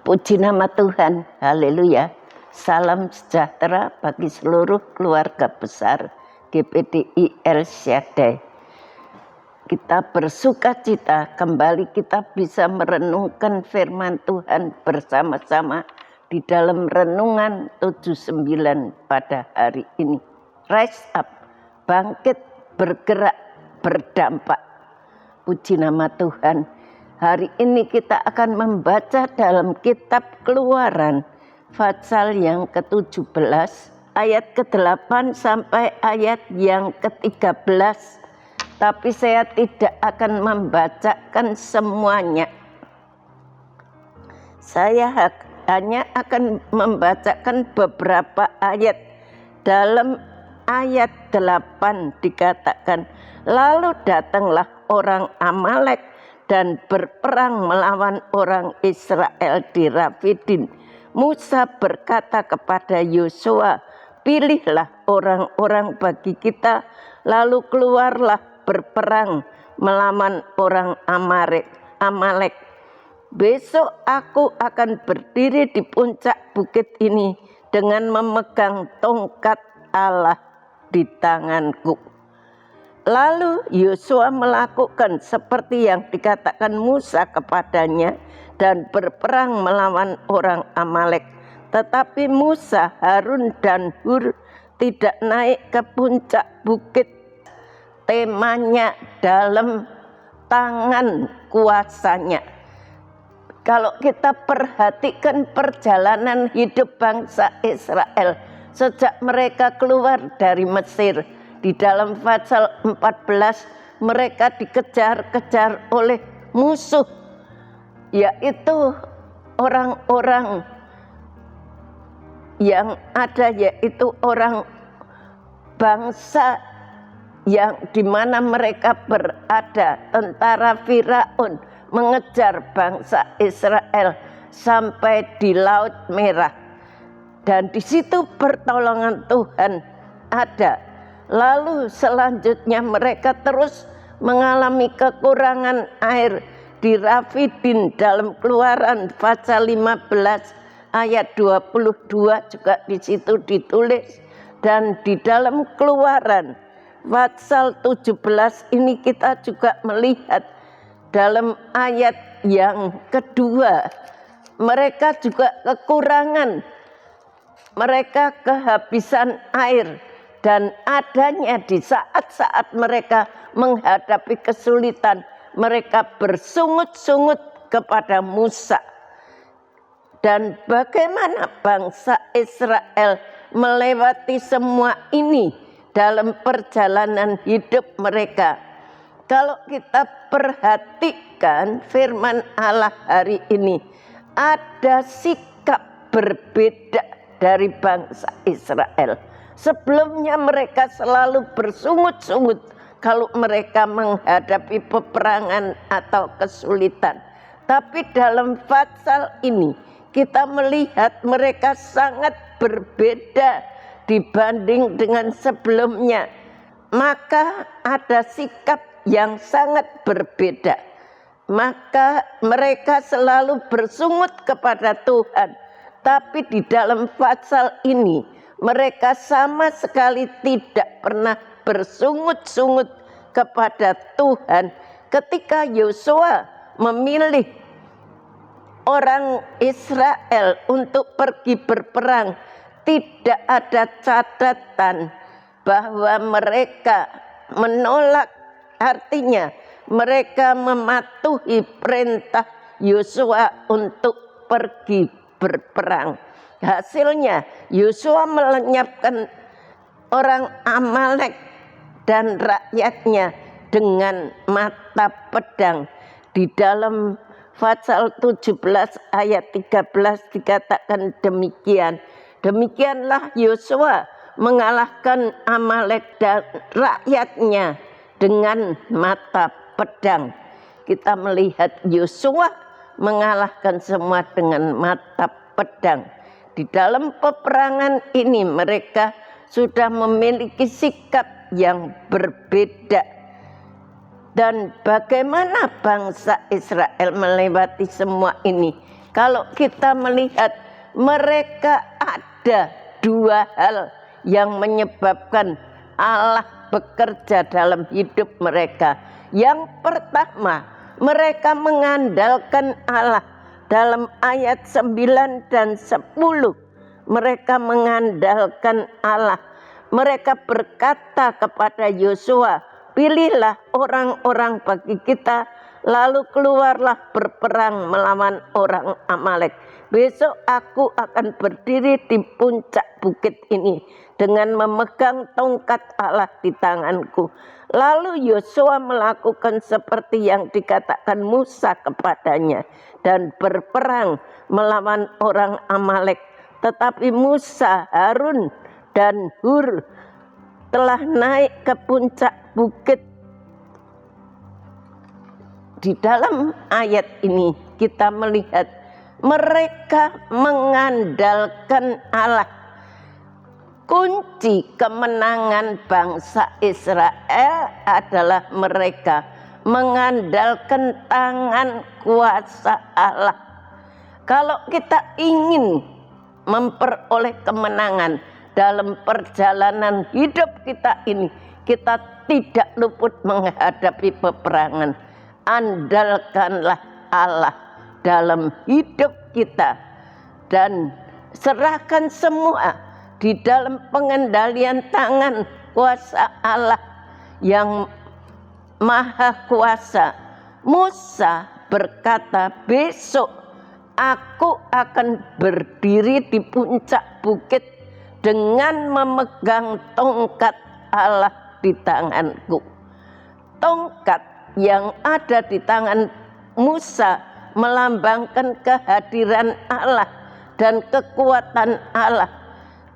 Puji nama Tuhan, haleluya. Salam sejahtera bagi seluruh keluarga besar GPDI El Shaddai. Kita bersuka cita kembali kita bisa merenungkan firman Tuhan bersama-sama di dalam renungan 79 pada hari ini. Rise up, bangkit, bergerak, berdampak. Puji nama Tuhan. Hari ini kita akan membaca dalam kitab Keluaran pasal yang ke-17 ayat ke-8 sampai ayat yang ke-13. Tapi saya tidak akan membacakan semuanya. Saya hanya akan membacakan beberapa ayat. Dalam ayat 8 dikatakan, lalu datanglah orang Amalek dan berperang melawan orang Israel di Rafidim. Musa berkata kepada Yosua, pilihlah orang-orang bagi kita, lalu keluarlah berperang melawan orang Amalek. Besok aku akan berdiri di puncak bukit ini dengan memegang tongkat Allah di tanganku. Lalu Yosua melakukan seperti yang dikatakan Musa kepadanya dan berperang melawan orang Amalek. Tetapi Musa, Harun dan Hur tidak naik ke puncak bukit. Temanya dalam tangan kuasanya. Kalau kita perhatikan perjalanan hidup bangsa Israel sejak mereka keluar dari Mesir, di dalam pasal 14 mereka dikejar-kejar oleh musuh, yaitu orang-orang yang ada, yaitu orang bangsa yang dimana mereka berada. Tentara Firaun mengejar bangsa Israel sampai di Laut Merah, dan di situ pertolongan Tuhan ada. Lalu selanjutnya mereka terus mengalami kekurangan air di Rafidim. Dalam Keluaran pasal 15 ayat 22 juga di situ ditulis. Dan di dalam Keluaran pasal 17 ini kita juga melihat dalam ayat yang kedua, mereka juga kekurangan, mereka kehabisan air. Dan adanya di saat-saat mereka menghadapi kesulitan, mereka bersungut-sungut kepada Musa. Dan bagaimana bangsa Israel melewati semua ini dalam perjalanan hidup mereka. Kalau kita perhatikan firman Allah hari ini, ada sikap berbeda dari bangsa Israel. Sebelumnya mereka selalu bersungut-sungut kalau mereka menghadapi peperangan atau kesulitan. Tapi dalam pasal ini kita melihat mereka sangat berbeda dibanding dengan sebelumnya. Maka ada sikap yang sangat berbeda. Maka mereka selalu bersungut kepada Tuhan. Tapi di dalam pasal ini mereka sama sekali tidak pernah bersungut-sungut kepada Tuhan. Ketika Yosua memilih orang Israel untuk pergi berperang, tidak ada catatan bahwa mereka menolak. Artinya mereka mematuhi perintah Yosua untuk pergi berperang. Hasilnya Yosua melenyapkan orang Amalek dan rakyatnya dengan mata pedang. Di dalam pasal 17 ayat 13 dikatakan demikian. Demikianlah Yosua mengalahkan Amalek dan rakyatnya dengan mata pedang. Kita melihat Yosua mengalahkan semua dengan mata pedang. Di dalam peperangan ini mereka sudah memiliki sikap yang berbeda. Dan bagaimana bangsa Israel melewati semua ini? Kalau kita melihat mereka ada dua hal yang menyebabkan Allah bekerja dalam hidup mereka. Yang pertama, mereka mengandalkan Allah. Dalam ayat 9 dan 10, mereka mengandalkan Allah. Mereka berkata kepada Yosua, pilihlah orang-orang bagi kita, lalu keluarlah berperang melawan orang Amalek. Besok aku akan berdiri di puncak bukit ini dengan memegang tongkat Allah di tanganku. Lalu Yosua melakukan seperti yang dikatakan Musa kepadanya dan berperang melawan orang Amalek. Tetapi Musa, Harun, dan Hur telah naik ke puncak bukit. Di dalam ayat ini kita melihat mereka mengandalkan Allah. Kunci kemenangan bangsa Israel adalah mereka mengandalkan tangan kuasa Allah. Kalau kita ingin memperoleh kemenangan dalam perjalanan hidup kita ini, kita tidak luput menghadapi peperangan. Andalkanlah Allah dalam hidup kita dan serahkan semua di dalam pengendalian tangan kuasa Allah yang maha kuasa. Musa berkata, besok aku akan berdiri di puncak bukit dengan memegang tongkat Allah di tanganku. Tongkat yang ada di tangan Musa melambangkan kehadiran Allah dan kekuatan Allah.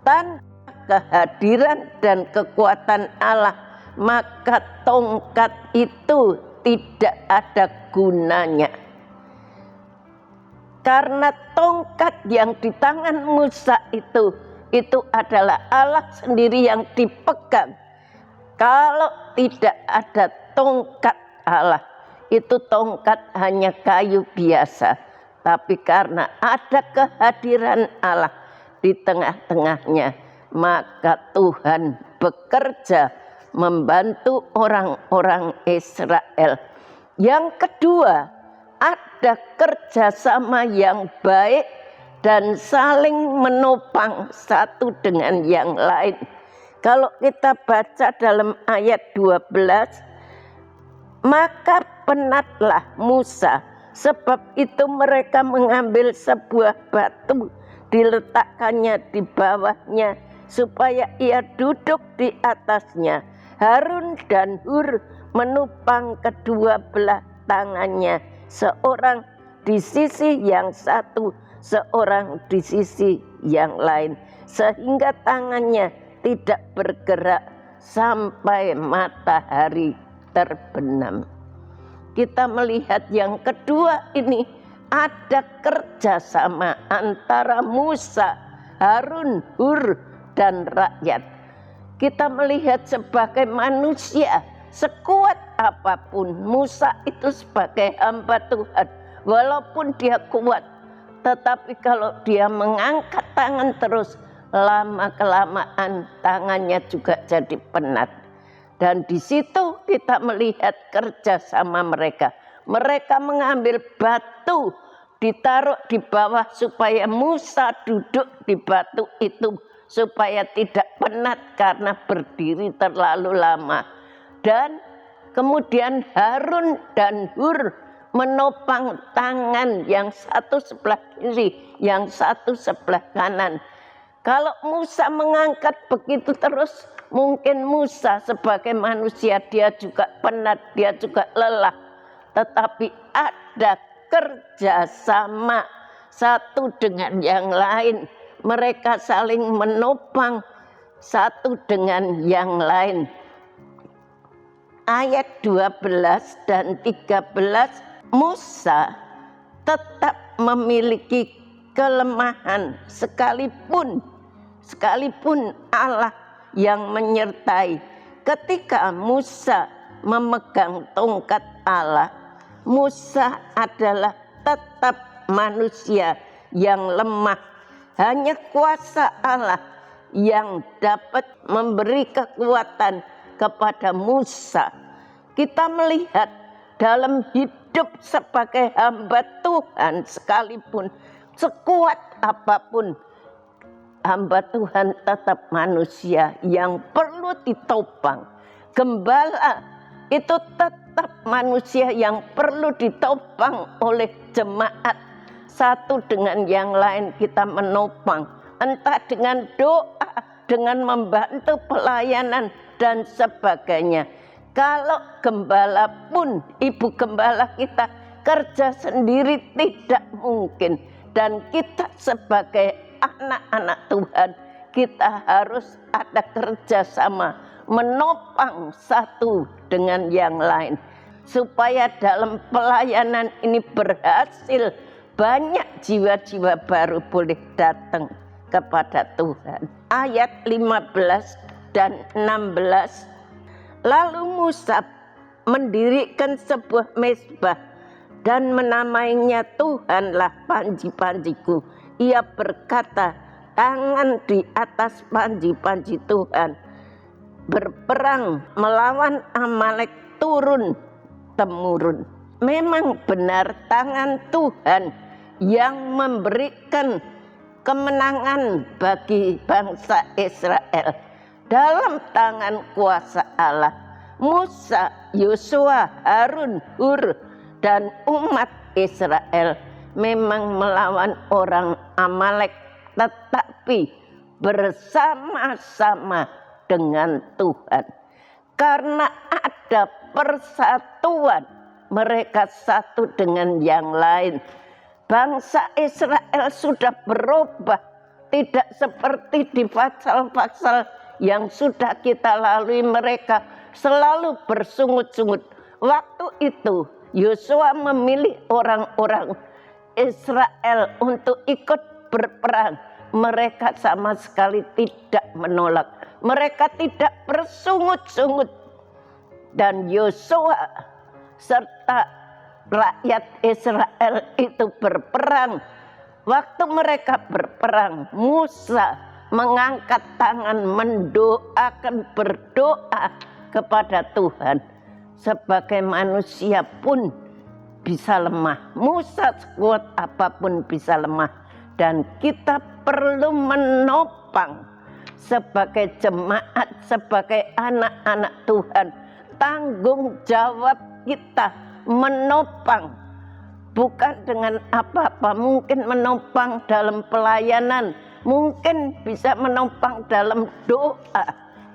Tanpa kehadiran dan kekuatan Allah, maka tongkat itu tidak ada gunanya. Karena tongkat yang di tangan Musa itu adalah Allah sendiri yang dipegang. Kalau tidak ada tongkat Allah, itu tongkat hanya kayu biasa. Tapi karena ada kehadiran Allah di tengah-tengahnya, maka Tuhan bekerja membantu orang-orang Israel. Yang kedua, ada kerjasama yang baik dan saling menopang satu dengan yang lain. Kalau kita baca dalam ayat 12, maka penatlah Musa, sebab itu mereka mengambil sebuah batu, diletakkannya di bawahnya supaya ia duduk di atasnya. Harun dan Hur menopang kedua belah tangannya, seorang di sisi yang satu, seorang di sisi yang lain, sehingga tangannya tidak bergerak sampai matahari terbenam. Kita melihat yang kedua ini, ada kerjasama antara Musa, Harun, Hur, dan rakyat. Kita melihat sebagai manusia, sekuat apapun Musa itu sebagai hamba Tuhan, walaupun dia kuat, tetapi kalau dia mengangkat tangan terus, lama-kelamaan tangannya juga jadi penat. Dan di situ kita melihat kerjasama mereka. Mereka mengambil batu, ditaruh di bawah supaya Musa duduk di batu itu, supaya tidak penat karena berdiri terlalu lama. Dan kemudian Harun dan Hur menopang tangan, yang satu sebelah kiri, yang satu sebelah kanan. Kalau Musa mengangkat begitu terus, mungkin Musa sebagai manusia dia juga penat, dia juga lelah. Tetapi ada kerjasama satu dengan yang lain. Mereka saling menopang satu dengan yang lain. Ayat 12 dan 13, Musa tetap memiliki kelemahan sekalipun Allah yang menyertai. Ketika Musa memegang tongkat Allah, Musa adalah tetap manusia yang lemah. Hanya kuasa Allah yang dapat memberi kekuatan kepada Musa. Kita melihat dalam hidup sebagai hamba Tuhan sekalipun, sekuat apapun, hamba Tuhan tetap manusia yang perlu ditopang. Gembala itu tetap manusia yang perlu ditopang oleh jemaat. Satu dengan yang lain kita menopang, entah dengan doa, dengan membantu pelayanan dan sebagainya. Kalau gembala pun, ibu gembala kita kerja sendiri tidak mungkin. Dan kita sebagai anak-anak Tuhan, kita harus ada kerjasama, menopang satu dengan yang lain. Supaya dalam pelayanan ini berhasil, banyak jiwa-jiwa baru boleh datang kepada Tuhan. Ayat 15 dan 16. Lalu Musa mendirikan sebuah mezbah dan menamainya Tuhanlah panji-panjiku. Ia berkata, tangan di atas panji-panji Tuhan, berperang melawan Amalek turun-temurun. Memang benar tangan Tuhan yang memberikan kemenangan bagi bangsa Israel. Dalam tangan kuasa Allah, Musa, Yosua, Harun, Hur, dan umat Israel memang melawan orang Amalek, tetapi bersama-sama dengan Tuhan. Karena ada persatuan, mereka satu dengan yang lain. Bangsa Israel sudah berubah, tidak seperti di pasal-pasal yang sudah kita lalui. Mereka selalu bersungut-sungut. Waktu itu Yosua memilih orang-orang Israel untuk ikut berperang. Mereka sama sekali tidak menolak. Mereka tidak bersungut-sungut. Dan Yosua serta rakyat Israel itu berperang. Waktu mereka berperang, Musa mengangkat tangan mendoakan, berdoa kepada Tuhan. Sebagai manusia pun bisa lemah. Musa sekuat apapun bisa lemah. Dan kita perlu menopang sebagai jemaat, sebagai anak-anak Tuhan. Tanggung jawab kita menopang. Bukan dengan apa-apa, mungkin menopang dalam pelayanan, mungkin bisa menopang dalam doa.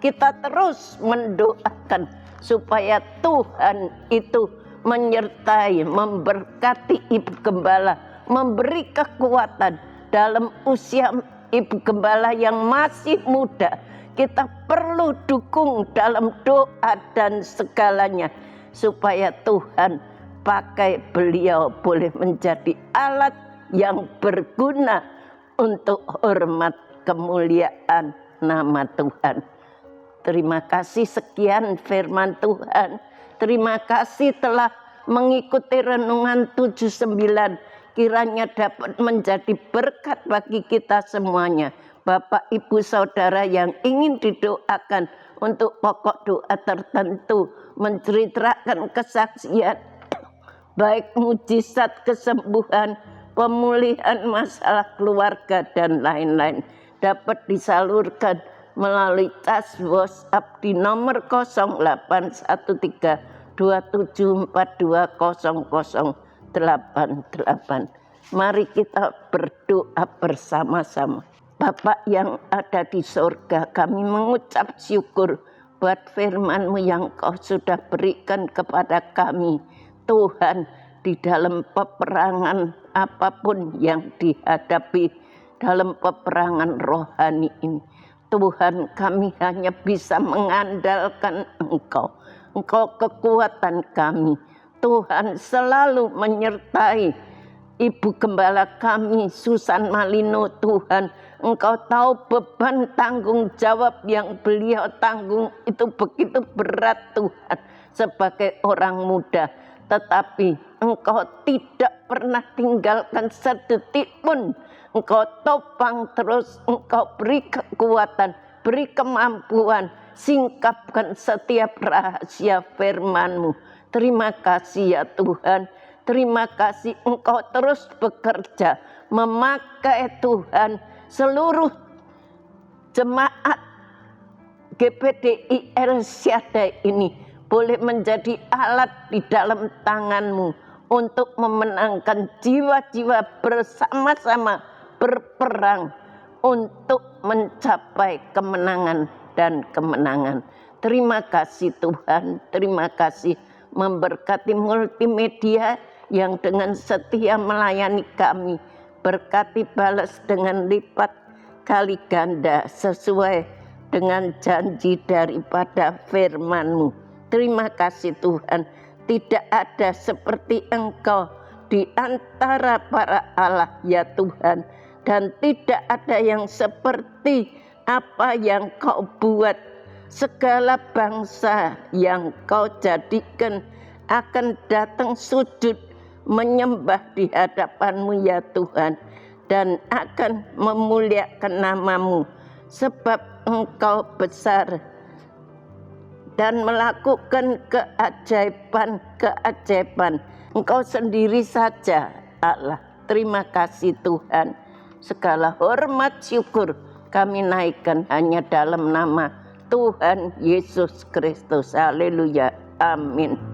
Kita terus mendoakan supaya Tuhan itu menyertai, memberkati ibu gembala, memberi kekuatan dalam usia ibu gembala yang masih muda. Kita perlu dukung dalam doa dan segalanya supaya Tuhan pakai beliau boleh menjadi alat yang berguna untuk hormat kemuliaan nama Tuhan. Terima kasih, sekian firman Tuhan. Terima kasih telah mengikuti renungan 79. Kiranya dapat menjadi berkat bagi kita semuanya. Bapak, Ibu, Saudara yang ingin didoakan untuk pokok doa tertentu, menceritakan kesaksian, baik mujizat kesembuhan, pemulihan masalah keluarga, dan lain-lain, dapat disalurkan melalui tas WhatsApp di nomor 0813 27420088. Mari kita berdoa bersama-sama. Bapa yang ada di surga, kami mengucap syukur buat firman-Mu yang Kau sudah berikan kepada kami. Tuhan, di dalam peperangan apapun yang dihadapi, dalam peperangan rohani ini, Tuhan, kami hanya bisa mengandalkan Engkau. Engkau kekuatan kami. Tuhan selalu menyertai Ibu Gembala kami, Susan Malino. Tuhan, Engkau tahu beban tanggung jawab yang beliau tanggung itu begitu berat Tuhan. Sebagai orang muda, tetapi Engkau tidak pernah tinggalkan sedetik pun. Engkau topang terus, Engkau beri kekuatan, beri kemampuan, singkapkan setiap rahasia firman-Mu. Terima kasih ya Tuhan, terima kasih Engkau terus bekerja, memakai Tuhan seluruh jemaat GPDI El Shaddai ini boleh menjadi alat di dalam tangan-Mu untuk memenangkan jiwa-jiwa bersama-sama berperang untuk mencapai kemenangan dan kemenangan. Terima kasih Tuhan, terima kasih memberkati multimedia yang dengan setia melayani kami. Berkati balas dengan lipat kali ganda sesuai dengan janji daripada firman-Mu. Terima kasih Tuhan, tidak ada seperti Engkau di antara para Allah ya Tuhan. Dan tidak ada yang seperti apa yang Kau buat. Segala bangsa yang Kau jadikan akan datang sujud menyembah di hadapan-Mu ya Tuhan. Dan akan memuliakan nama-Mu. Sebab Engkau besar dan melakukan keajaiban-keajaiban. Engkau sendiri saja Allah. Terima kasih Tuhan. Segala hormat syukur kami naikkan hanya dalam nama Tuhan Yesus Kristus. Haleluya. Amin.